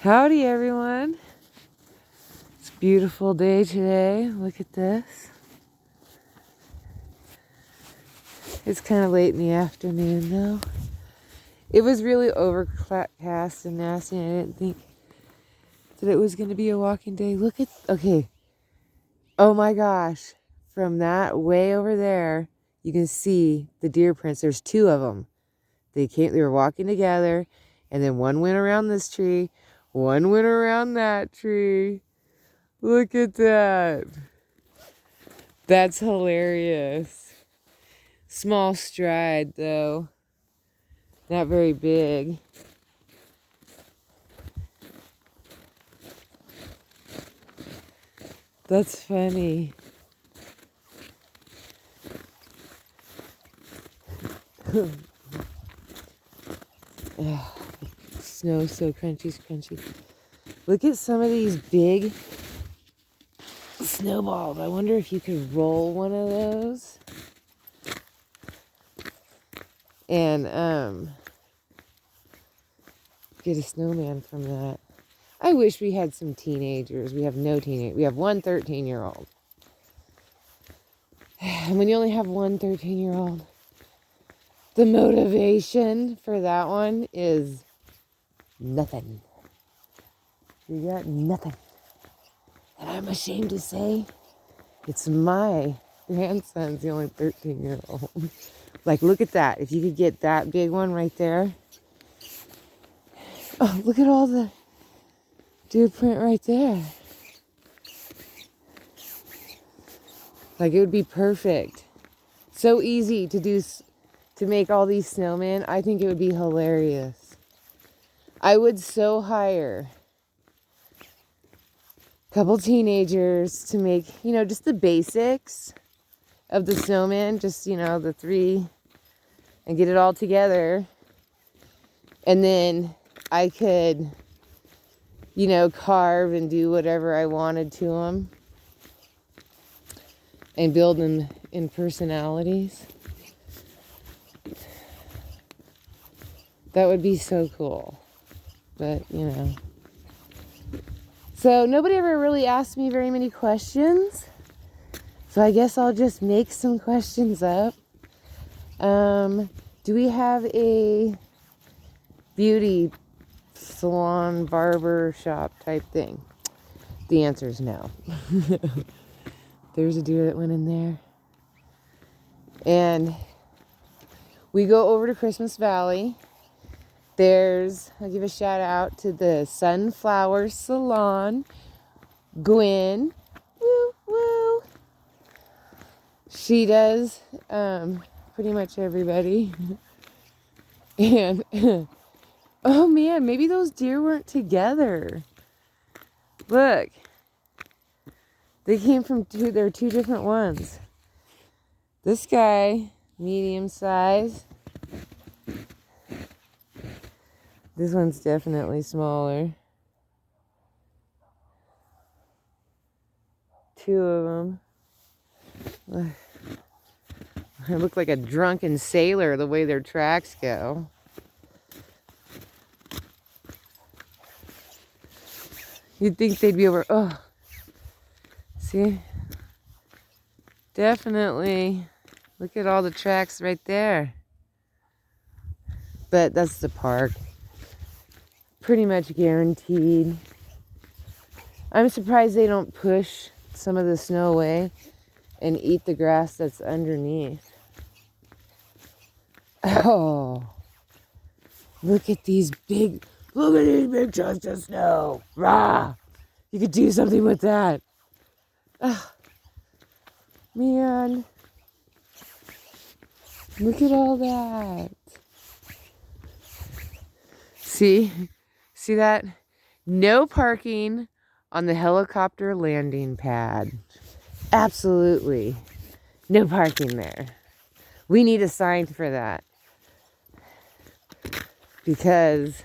Howdy, everyone. It's a beautiful day today. Look at this. It's kind of late in the afternoon, though. It was really overcast and nasty, and I didn't think that it was going to be a walking day. Look at... Okay. Oh, my gosh. From that way over there, you can see the deer prints. There's two of them. They were walking together, and then one went around this tree, one went around that tree. Look at that. That's hilarious. Small stride, though. Not very big. That's funny. Oh, snow's so crunchy. Look at some of these big snowballs. I wonder if you could roll one of those and get a snowman from that. I wish we had some teenagers. We have no teenagers. We have one 13-year-old. And when you only have one 13-year-old, the motivation for that one is nothing. You got nothing. And I'm ashamed to say it's my grandson's the only 13-year-old. Like, look at that. If you could get that big one right there. Oh, look at all the deer print right there. Like, it would be perfect. So easy to make all these snowmen. I think it would be hilarious. I would so hire a couple teenagers to make, just the basics of the snowman. Just, the three, and get it all together. And then I could, carve and do whatever I wanted to them. And build them in personalities. That would be so cool. But, So nobody ever really asked me very many questions. So I guess I'll just make some questions up. Do we have a beauty salon, barber shop type thing? The answer is no. There's a deer that went in there. And we go over to Christmas Valley. I'll give a shout out to the Sunflower Salon. Gwen. Woo, woo. She does pretty much everybody. And, oh man, maybe those deer weren't together. Look. They came from they're two different ones. This guy, medium size. This one's definitely smaller. Two of them. I look like a drunken sailor the way their tracks go. You'd think they'd be over. Oh. See? Definitely. Look at all the tracks right there. But that's the park. Pretty much guaranteed. I'm surprised they don't push some of the snow away and eat the grass that's underneath. Oh. Look at these big chunks of snow. Rah! You could do something with that. Oh, man. Look at all that. See that? No parking on the helicopter landing pad. Absolutely. No parking there. We need a sign for that. Because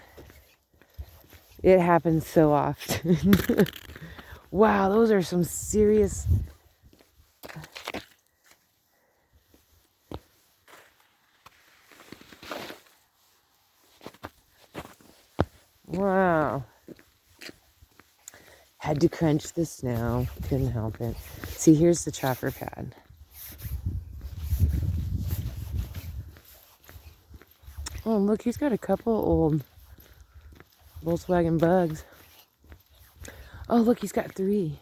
it happens so often. Wow, those are some serious... Wow. Had to crunch the snow. Couldn't help it. See, here's the chopper pad. Oh, look, he's got a couple old Volkswagen Bugs. Oh, look, he's got 3.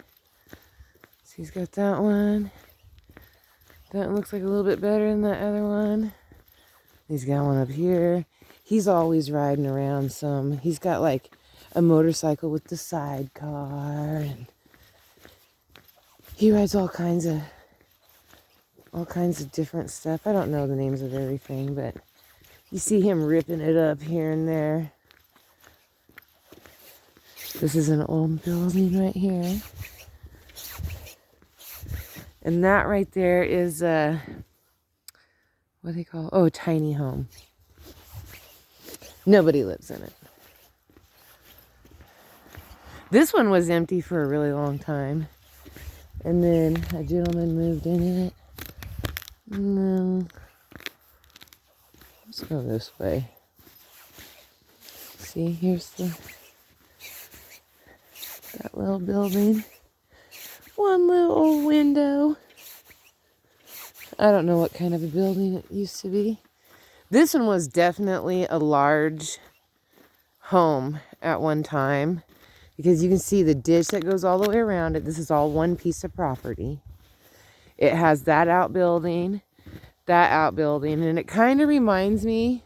So he's got that one. That one looks like a little bit better than that other one. He's got one up here. He's always riding around some. He's got like a motorcycle with the sidecar, and he rides all kinds of different stuff. I don't know the names of everything, but you see him ripping it up here and there. This is an old building right here. And that right there is a, what do they call it? Oh, a tiny home. Nobody lives in it. This one was empty for a really long time. And then a gentleman moved in it. And then, let's go this way. See, here's that little building. One little window. I don't know what kind of a building it used to be. This one was definitely a large home at one time, because you can see the ditch that goes all the way around it. This is all one piece of property. It has that outbuilding, and it kind of reminds me,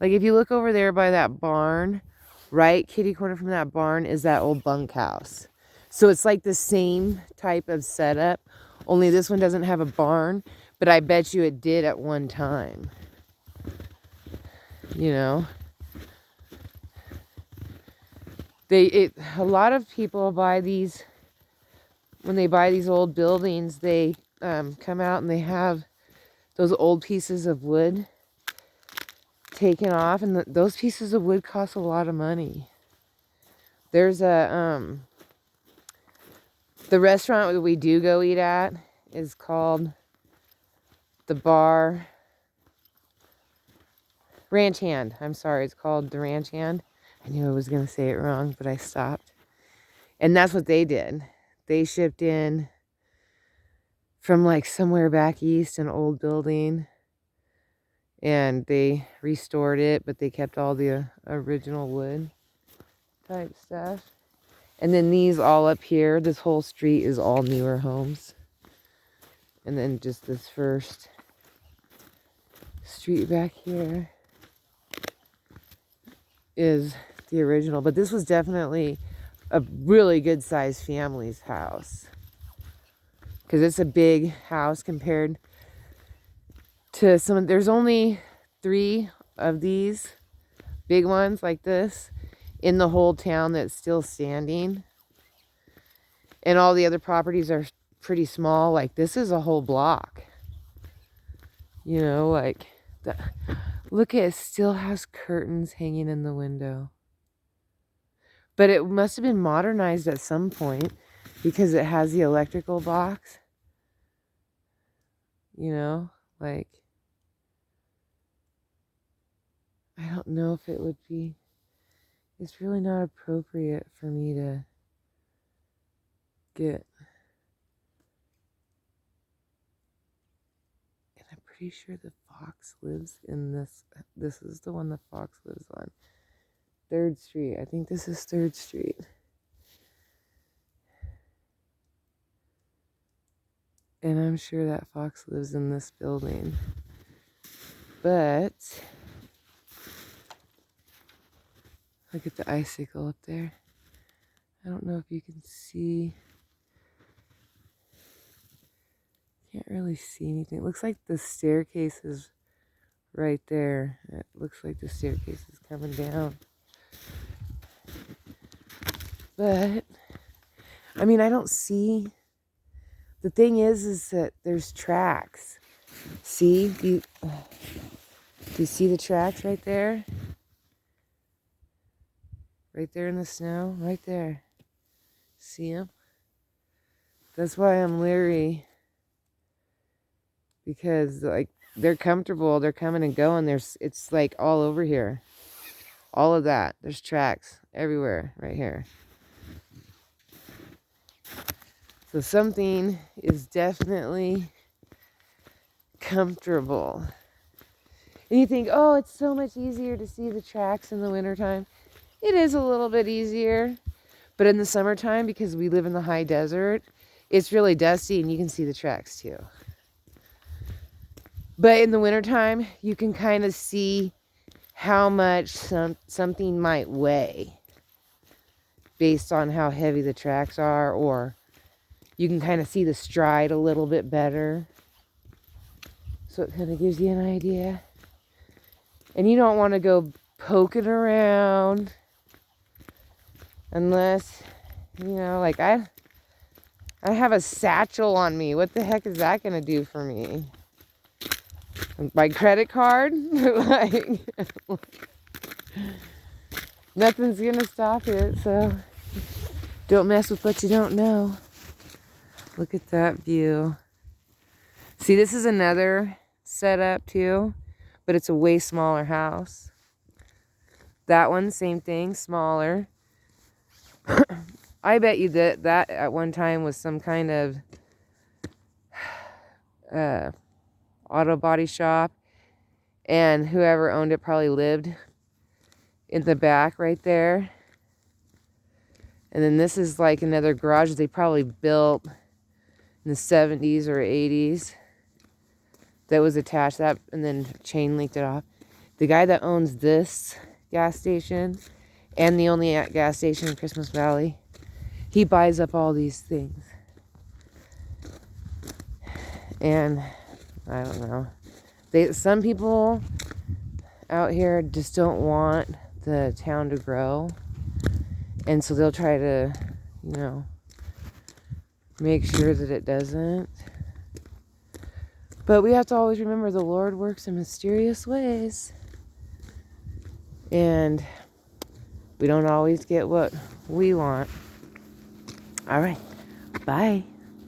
like if you look over there by that barn, right kitty corner from that barn is that old bunkhouse. So it's like the same type of setup, only this one doesn't have a barn, but I bet you it did at one time. You know? A lot of people buy these, when they buy these old buildings, they come out and they have those old pieces of wood taken off, and those pieces of wood cost a lot of money. There's a the restaurant that we do go eat at is called the Bar Ranch Hand. I'm sorry, it's called the Ranch Hand. I knew I was going to say it wrong, but I stopped. And that's what they did. They shipped in from like somewhere back east, an old building, and they restored it, but they kept all the original wood type stuff. And then these all up here, this whole street is all newer homes. And then just this first street back here is the original. But this was definitely a really good sized family's house, because it's a big house compared to some. There's only 3 of these big ones like this in the whole town that's still standing. And all the other properties are pretty small. Like this is a whole block. You know, like look at it, still has curtains hanging in the window. But it must have been modernized at some point, because it has the electrical box. You know, like I don't know if it would be, it's really not appropriate for me to get, and I'm pretty sure the fox lives in this. This is the one the fox lives on. 3rd Street. I think this is 3rd Street. And I'm sure that fox lives in this building. But look at the icicle up there. I don't know if you can see. Can't really see anything. It looks like the staircase is right there. It looks like the staircase is coming down. But I mean, I don't see. The thing is that there's tracks. See? Do you see the tracks right there? Right there in the snow? Right there. See them? That's why I'm leery. Because, like, they're comfortable. They're coming and going. It's, like, all over here. All of that. There's tracks everywhere right here. So something is definitely comfortable. And you think, oh, it's so much easier to see the tracks in the wintertime. It is a little bit easier. But in the summertime, because we live in the high desert, it's really dusty and you can see the tracks too. But in the wintertime, you can kind of see how much something might weigh based on how heavy the tracks are, or you can kind of see the stride a little bit better. So it kind of gives you an idea. And you don't want to go poking around unless, you know, like I have a satchel on me. What the heck is that going to do for me? My credit card? Like, nothing's going to stop it, so don't mess with what you don't know. Look at that view. See, this is another setup too, but it's a way smaller house. That one, same thing, smaller. I bet you that at one time was some kind of auto body shop, and whoever owned it probably lived in the back right there. And then this is like another garage they probably built in the 70s or 80s that was attached that, and then chain linked it off. The guy that owns this gas station and the only gas station in Christmas Valley, he buys up all these things. And I don't know. Some people out here just don't want the town to grow. And so they'll try to, you know, make sure that it doesn't. But we have to always remember the Lord works in mysterious ways. And we don't always get what we want. All right. Bye.